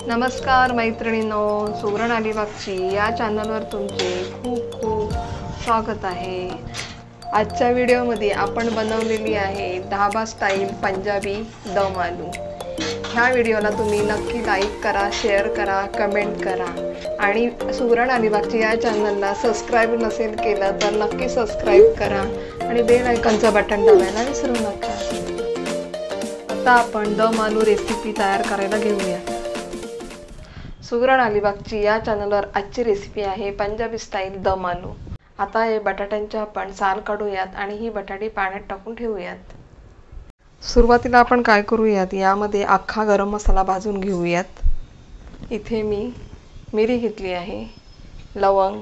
नमस्कार मैत्रिणींनो, सुगरण अलिबागची या चॅनलवर तुमचे खूप खूप स्वागत आहे। आजच्या व्हिडिओमध्ये आपण बनवलेली आहे ढाबा स्टाईल पंजाबी दम आलू। ह्या व्हिडिओला तुम्ही नक्की लाईक करा, शेअर करा, कमेंट करा आणि सुगरण अलिबागची या चॅनलला सबस्क्राईब नसेल केलं तर नक्की सबस्क्राईब करा आणि बेल आयकॉनचं बटन दाबायला विसरू नका। आता आपण दम आलू रेसिपी तयार करायला घेऊया। सुगरण अलिबागची या चॅनलवर आजची रेसिपी आहे पंजाबी स्टाईल दम आलू। आता हे बटाट्यांचे आपण साल काढूयात आणि ही बटाटी पाण्यात टाकून ठेवूयात। सुरुवातीला आपण काय करूयात, यामध्ये अख्खा गरम मसाला भाजून घेऊयात। इथे मी मिरी घेतली आहे, लवंग,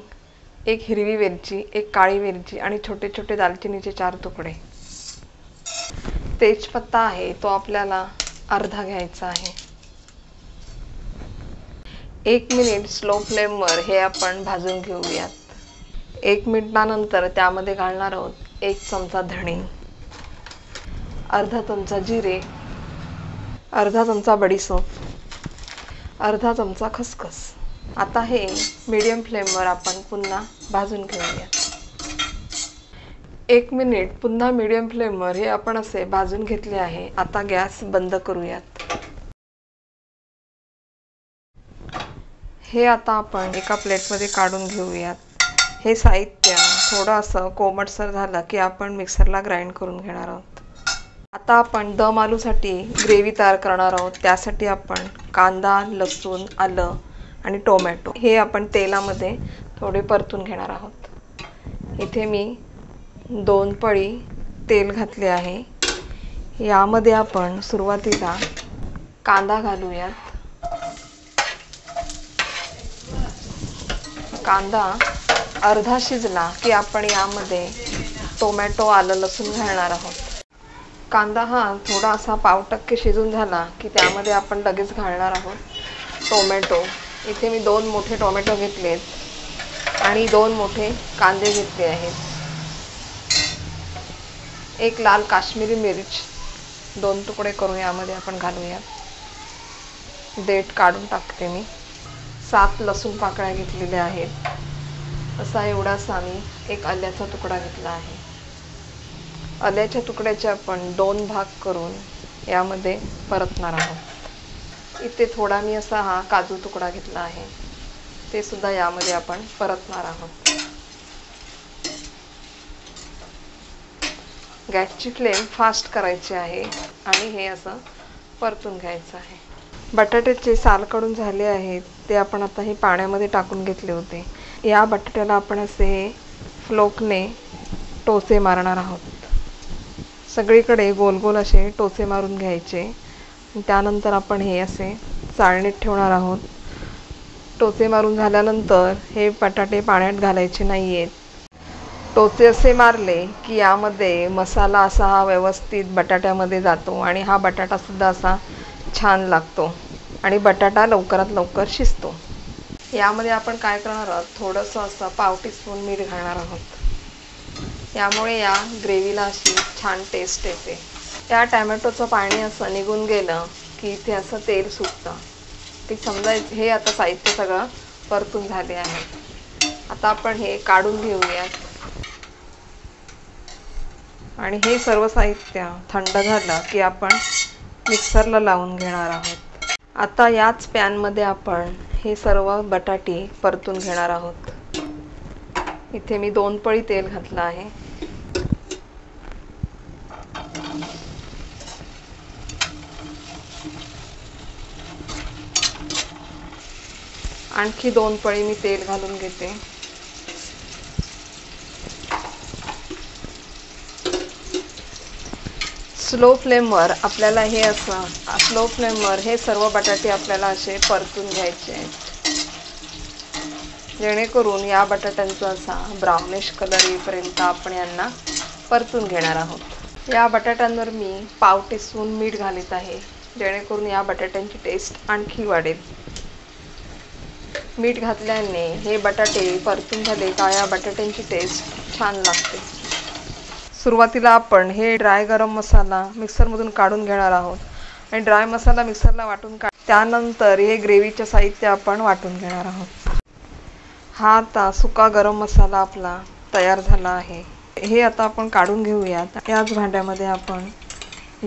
एक हिरवी वेलची, एक काळी वेलची आणि छोटे छोटे दालचिनीचे 4 तुकडे। तेजपत्ता आहे तो आपल्याला अर्धा घ्यायचा आहे। 1 मिनिट स्लो फ्लेमवर हे आपण भाजून घेऊयात। 1 मिनिटानंतर त्यामध्ये घालणार आहोत 1 चमचा धणे, अर्धा चमचा जिरे, अर्धा चमचा बडीशेप, अर्धा चमचा खसखस। आता हे मीडियम फ्लेमवर आपण पुन्हा भाजून घेऊयात। 1 मिनिट पुन्हा मीडियम फ्लेमवर हे आपण असे भाजून घेतले आहे। आता गॅस बंद करूयात। हे आता आपण एका प्लेटमध्ये काढून घेऊयात। हे साहित्य थोडं असं कोमटसर झालं की आपण मिक्सरला ग्राइंड करून घेणार आहोत। आता आपण दम आलूसाठी ग्रेव्ही तयार करणार आहोत। त्यासाठी आपण कांदा, लसूण, आलं आणि टोमॅटो हे आपण तेलामध्ये थोडे परतून घेणार आहोत। इथे मी 2 पळी तेल घातले आहे। यामध्ये आपण सुरुवातीला कांदा घालूयात। कांदा अर्धा शिजला की आपण यामध्ये टोमॅटो, आलं, लसूण घालणार आहोत। कांदा हा थोडा असा 5% शिजून झाला की त्यामध्ये आपण लगेच घालणार आहोत टोमॅटो। इथे मी 2 मोठे टोमॅटो घेतलेत आणि 2 मोठे कांदे घेतले आहेत। 1 लाल काश्मीरी मिर्च 2 तुकडे करून यामध्ये आपण घालूयात। देठ काढून टाकते मी। 7 लसूण पाकळ्या घेतलेल्या आहेत। असा एवढासा मी 1 आल्याचा तुकडा घेतला आहे। आल्याच्या तुकड्याचे आपण 2 भाग करून यामध्ये परतणार आहोत। इथे थोडा मी असा हा काजू तुकडा घेतला आहे, ते सुद्धा यामध्ये आपण परतणार आहोत। गॅसची फ्लेम फास्ट करायची आहे आणि हे असं परतून घ्यायचं आहे। बटाट्याचे साल काढून झाले आहेत, ते आपण आता हे पाण्यामध्ये टाकून घेतले होते। या बटाट्याला आपण असे फ्लोकने टोचे मारणार आहोत। सगळीकडे गोल गोल असे टोचे मारून घ्यायचे। त्यानंतर आपण हे असे चाळणीत ठेवणार आहोत। टोचे मारून झाल्यानंतर हे बटाटे पाण्यात घालायचे नाही आहेत। टोचे असे मारले की यामध्ये मसाला असा हा व्यवस्थित बटाट्यामध्ये जातो आणि हा बटाटा सुद्धा असा छान लागतो आणि बटाटा लवकरात लवकर शिजतो। यामध्ये आपण काय करणार आहोत, थोडंसं असं पाव टीस्पून मीठ घालणार आहोत। यामुळे या ग्रेव्हीला अशी छान टेस्ट येते। या टॅमॅटोचं पाणी असं निघून गेलं की इथे असं तेल सुटतं, ते समजा हे आता साहित्य सगळं परतून झाले आहे। आता आपण हे काढून घेऊयात आणि हे सर्व साहित्य थंड झालं की आपण मिक्सरला लावून घेणार आहोत। आता याच पॅनमध्ये आपण हे सर्व बटाटे परतून घेणार आहोत। इथे मी 2 पळी तेल घातलं आहे। आणखी 2 पळी मी तेल घालून घेते। स्लो फ्लेमवर आपल्याला हे असं हे सर्व बटाटे आपल्याला असे परतून घ्यायचे आहेत, जेणेकरून या बटाट्यांचा असा ब्राउनिश कलर येईपर्यंत आपण यांना परतून घेणार आहोत। या बटाट्यांवर मी पाव टीस्पून मीठ घालत आहे, जेणेकरून या बटाट्यांची टेस्ट आणखी वाढेल। मीठ घातल्याने हे बटाटे परतून झाले का या बटाट्यांची टेस्ट छान लागते। सुरुवातीला आपण हे ड्राय गरम मसाला मिक्सरमधून काढून घेणार आहोत आणि ड्राय मसाला मिक्सरला वाटून त्यानंतर हे ग्रेव्हीचे साहित्य आपण वाटून घेणार आहोत. हा आता सुका गरम मसाला आपला तयार झाला आहे. हे आता आपण काढून घेऊयात. याच भांड्यामध्ये आपण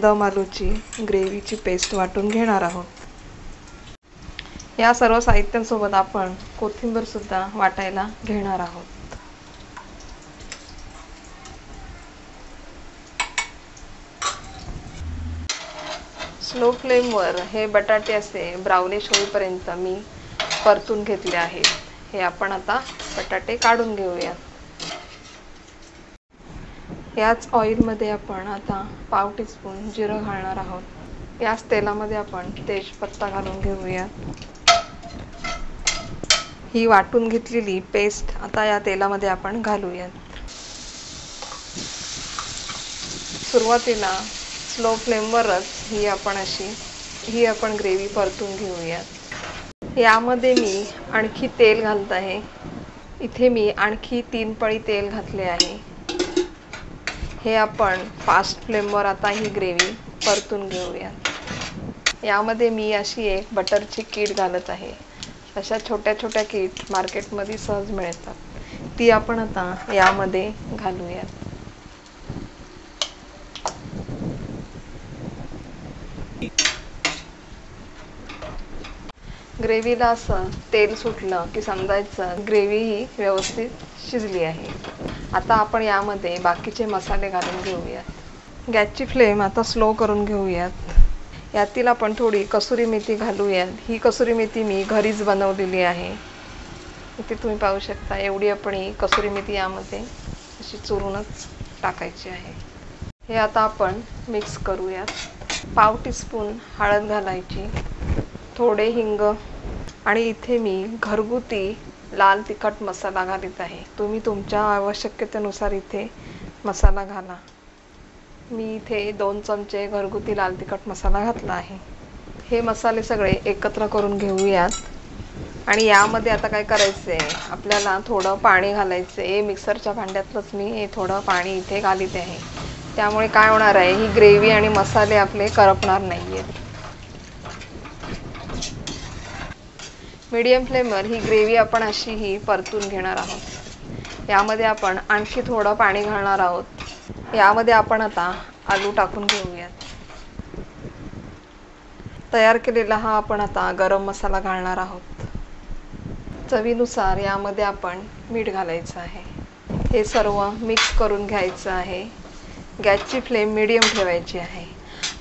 दम आलूची ग्रेव्हीची पेस्ट वाटून घेणार आहोत. या सर्व साहित्यांसोबत आपण कोथिंबीर सुद्धा वाटायला घेणार आहोत. स्लो फ्लेमवर हे बटाटे असे ब्राउनिश होईपर्यंत मी परतून घेतले आहेत. हे आपण आता बटाटे काढून घेऊया. याच ऑइलमध्ये आपण आता पाव टीस्पून जिरं घालणार आहोत. याच तेलामध्ये आपण तेजपत्ता घालून घेऊया. ही वाटून घेतलेली पेस्ट आता या तेलामध्ये आपण घालूया. सुरुवातीला स्लो फ्लेमवरच ही आपण ग्रेव्ही परतून घेऊया. यामध्ये मी आणखी तेल घालत आहे. इथे मी आणखी 3 पळी तेल घातले आहे. हे आपण फास्ट फ्लेमवर आता ही ग्रेव्ही परतून घेऊया. यामध्ये मी अशी एक बटरची कीट घालत आहे. अशा छोट्या छोट्या कीट मार्केटमध्ये सहज मिळतात. ती आपण आता यामध्ये घालूया. ग्रेव्हीला असं तेल सुटलं की समजायचं ग्रेव्ही ही व्यवस्थित शिजली आहे. आता आपण यामध्ये बाकीचे मसाले घालून घेऊयात. गॅसची फ्लेम आता स्लो करून घेऊयात. यातील आपण थोडी कसुरी मेथी घालूयात. ही कसुरी मेथी मी घरीच बनवलेली आहे. इथे तुम्ही पाहू शकता एवढी आपण ही कसुरी मेथी यामध्ये अशी चुरूनच टाकायची आहे. हे आता आपण मिक्स करूयात. पाव टीस्पून हळद घालायची, थोडे हिंग आणि इथे मी घरगुती लाल तिखट मसाला घालत आहे. तुम्ही तुमच्या आवश्यकतेनुसार इथे मसाला घाला. मी इथे 2 चमचे घरगुती लाल तिखट मसाला घातला आहे. हे मसाले सगळे एकत्र करून घेऊयात. आणि यामध्ये आता काय करायचं आहे, आपल्याला थोडं पाणी घालायचं आहे. मिक्सरच्या भांड्यातलंच मी हे थोडं पाणी इथे घालीत आहे. त्यामुळे काय होणार आहे, ही ग्रेव्ही आणि मसाले आपले करपणार नाही आहेत. मीडियम फ्लेमवर ही ग्रेव्ही आपण अशी ही परतून घेणार आहोत. यामध्ये आपण आणखी थोडं पाणी घालणार आहोत. यामध्ये आपण आता आलू टाकून घेऊयात. तयार केलेला हा आपण आता गरम मसाला घालणार आहोत. चवीनुसार यामध्ये आपण मीठ घालायचं आहे. हे सर्व मिक्स करून घ्यायचं आहे. गॅसची फ्लेम मीडियम ठेवायची आहे.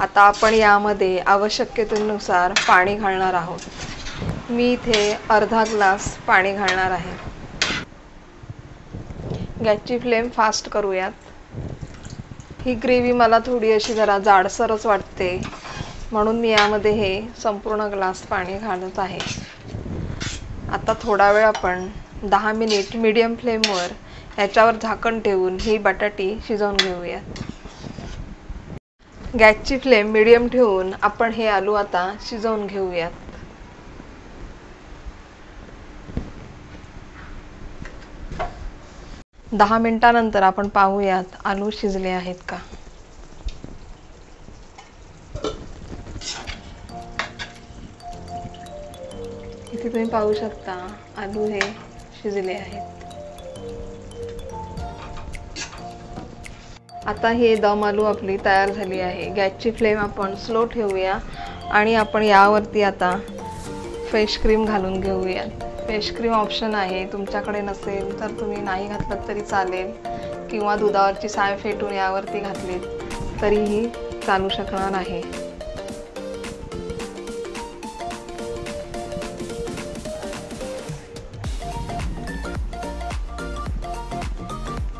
आता आपण यामध्ये आवश्यकतेनुसार पाणी घालणार आहोत. मी इथे अर्धा ग्लास पाणी घालणार आहे. गॅसची फ्लेम फास्ट करूयात. ही ग्रेव्ही मला थोडी अशी जरा जाडसरच वाटते, म्हणून मी यामध्ये हे संपूर्ण ग्लास पाणी घालत आहे. आता थोडा वेळ आपण 10 मिनिट मीडियम फ्लेमवर याच्यावर झाकण ठेवून ही बटाटी शिजवून घेऊयात. गॅसची फ्लेम मीडियम ठेवून आपण हे आलू आता शिजवून घेऊयात. दहा मिनिटानंतर आपण पाहूयात आलू शिजले आहेत का. इथे तुम्ही पाहू शकता आलू हे शिजले आहेत. आता हे दम आलू आपली तयार झाली आहे. गॅसची फ्लेम आपण स्लो ठेवूया आणि आपण यावरती आता फ्रेश क्रीम घालून घेऊयात. फ्रेश क्रीम ऑप्शन आहे, तुमच्याकडे नसेल तर तुम्ही नाही घातलं तरी चालेल, किंवा दुधावरची साय फेटून यावरती घातलीत तरीही चालू शकणार आहे.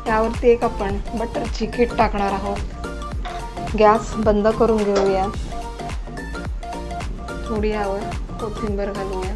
यावरती एक आपण बटरची कीट टाकणार आहोत. गॅस बंद करून घेऊया. थोडी यावर कोथिंबीर घालूया.